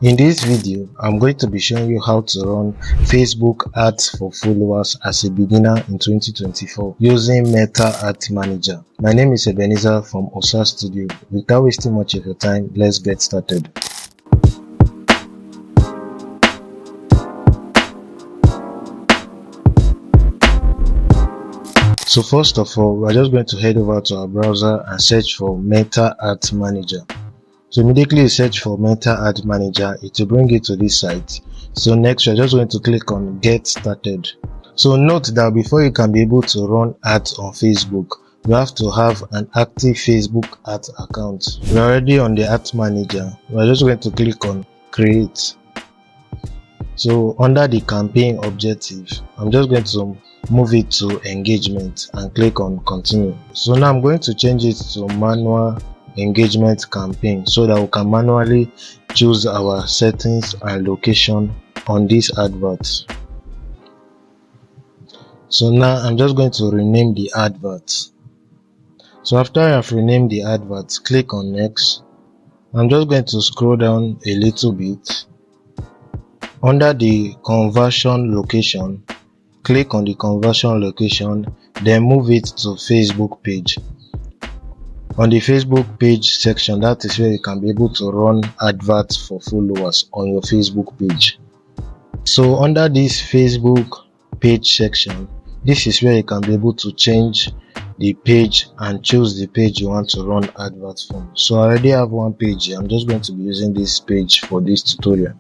In this video, I'm going to be showing you how to run Facebook ads for followers as a beginner in 2024 using Meta Ad Manager. My name is Ebenezer from Osa Studio. Without wasting much of your time, let's get started. So first of all, we're just going to head over to our browser and search for Meta Ad Manager. So immediately you search for Meta Ad Manager, it will bring you to this site. So next you're just going to click on Get Started. So note that before you can be able to run ads on Facebook, you have to have an active Facebook ads account. We're already on the Ad Manager. We're just going to click on Create. So under the campaign objective, I'm just going to move it to engagement and click on Continue. So now I'm going to change it to manual engagement campaign so that we can manually choose our settings and location on these adverts. So now I'm just going to rename the adverts. So after I have renamed the adverts, click on Next. I'm just going to scroll down a little bit. Under the conversion location, click on the conversion location, then move it to Facebook page. On the Facebook page section, that is where you can be able to run adverts for followers on your Facebook page. So under this Facebook page section, this is where you can be able to change the page and choose the page you want to run adverts from. So I already have one page here. I'm just going to be using this page for this tutorial.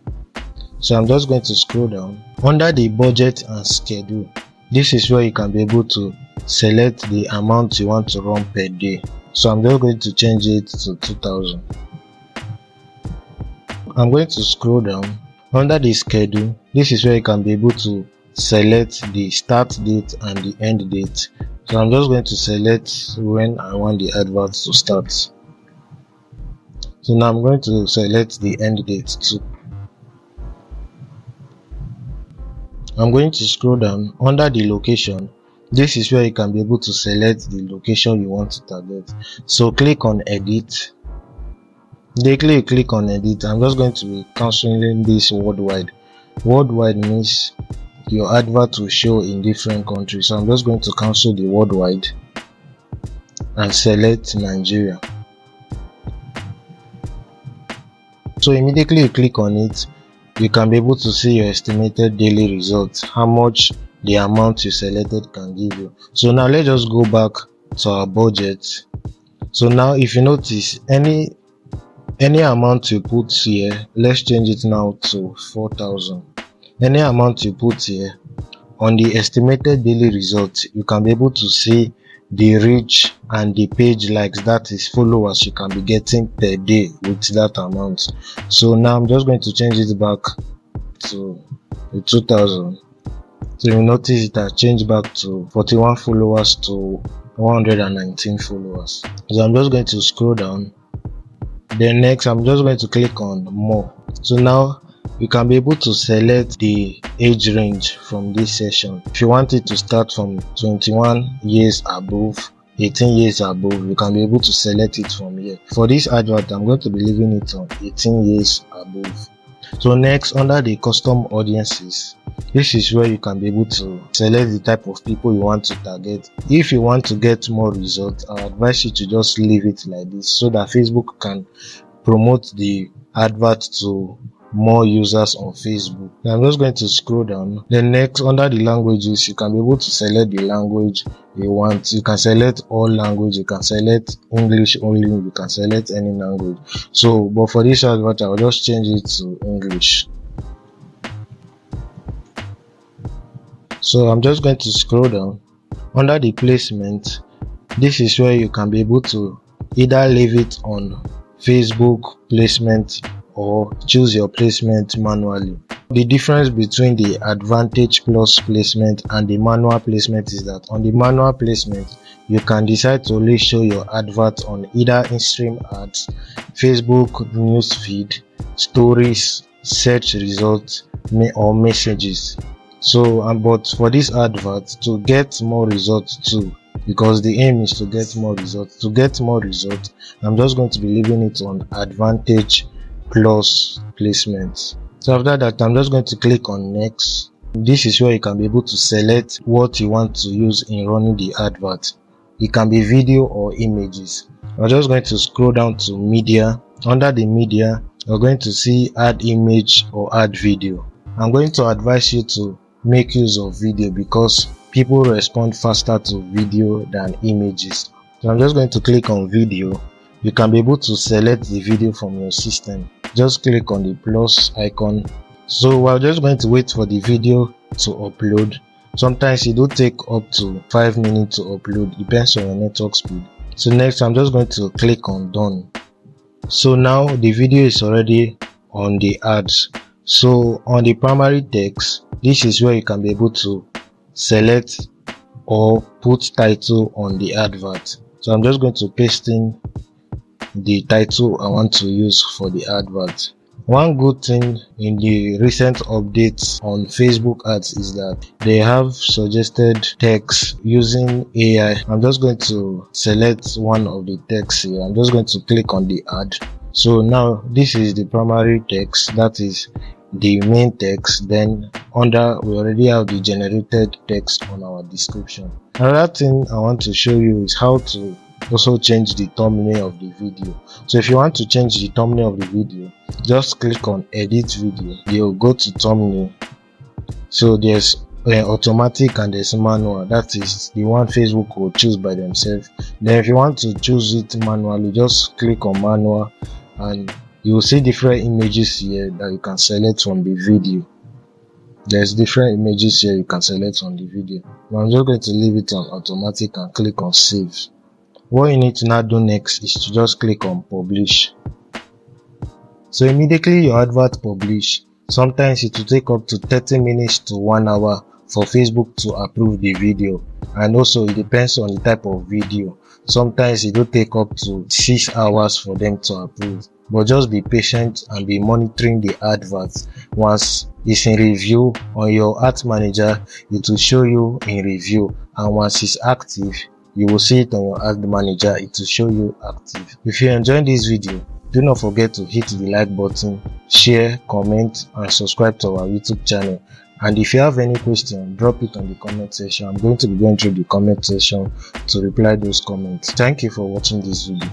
So I'm just going to scroll down. Under the budget and schedule, this is where you can be able to select the amount you want to run per day. So I'm just going to change it to 2000. I'm going to scroll down. Under the schedule, this is where you can be able to select the start date and the end date. So I'm just going to select when I want the adverts to start. So now I'm going to select the end date too. I'm going to scroll down. Under the location, this is where you can be able to select the location you want to target. So click on Edit. Directly click on Edit. I'm just going to be cancelling this worldwide. Worldwide means your advert will show in different countries. So I'm just going to cancel the worldwide and select Nigeria. So immediately you click on it, you can be able to see your estimated daily results, how much the amount you selected can give you. So now let's just go back to our budget. So now if you notice, any amount you put here, let's change it now to 4,000. Any amount you put here, on the estimated daily results, you can be able to see the reach and the page likes, that is followers you can be getting per day with that amount. So now I'm just going to change it back to 2000. So you notice it has changed back to 41 followers to 119 followers. So I'm just going to scroll down. Then next I'm just going to click on More. So now you can be able to select the age range from this session. If you want it to start from 21 years above, 18 years above, you can be able to select it from here. For this advert, I'm going to be leaving it on 18 years above. So next, under the custom audiences, this is where you can be able to select the type of people you want to target. If you want to get more results, I advise you to just leave it like this so that Facebook can promote the advert to more users on Facebook. Now I'm just going to scroll down. Then next, under the languages, you can be able to select the language you want. You can select all language, you can select English only, you can select any language. So but for this advert, I'll just change it to English. So I'm just going to scroll down. Under the placement, this is where you can be able to either leave it on Facebook placement or choose your placement manually. The difference between the Advantage Plus placement and the manual placement is that on the manual placement, you can decide to only show your advert on either in-stream ads, Facebook newsfeed, stories, search results, or messages. So but for this advert, to get more results too, because the aim is to get more results. To get more results, I'm just going to be leaving it on Advantage plus placement. So after that, I'm just going to click on next. This is where you can be able to select what you want to use in running the advert. It can be video or images. I'm just going to scroll down to media. Under the media, you're going to see add image or add video. I'm going to advise you to make use of video because people respond faster to video than images. So I'm just going to click on video. You can be able to select the video from your system. Just click on the plus icon. So we're just going to wait for the video to upload. Sometimes it will take up to 5 minutes to upload, depends on your network speed. So next, I'm just going to click on done. So now the video is already on the ads. So on the primary text, this is where you can be able to select or put title on the advert. So I'm just going to paste in the title I want to use for the advert. One good thing in the recent updates on Facebook ads is that they have suggested text using AI. I'm just going to select one of the texts here. I'm just going to click on the ad. So now this is the primary text, that is the main text. Then under, we already have the generated text on our description. Another thing I want to show you is how to also change the thumbnail of the video. So if you want to change the thumbnail of the video, just click on edit video. You'll go to thumbnail. So there's automatic and there's manual. That is the one Facebook will choose by themselves. Then if you want to choose it manually, just click on manual and you will see different images here that you can select from the video. There's different images here you can select on the video. But I'm just going to leave it on automatic and click on save. What you need to now do next is to just click on publish. So immediately your advert publish. Sometimes it will take up to 30 minutes to 1 hour for Facebook to approve the video, and also it depends on the type of video. Sometimes it will take up to 6 hours for them to approve. But just be patient and be monitoring the adverts. Once it's in review on your ad manager, it will show you in review, and once it's active, you will see it on your ad manager. It will show you active. If you enjoyed this video, do not forget to hit the like button, share, comment and subscribe to our YouTube channel. And if you have any question, drop it on the comment section. I'm going to be going through the comment section to reply those comments. Thank you for watching this video.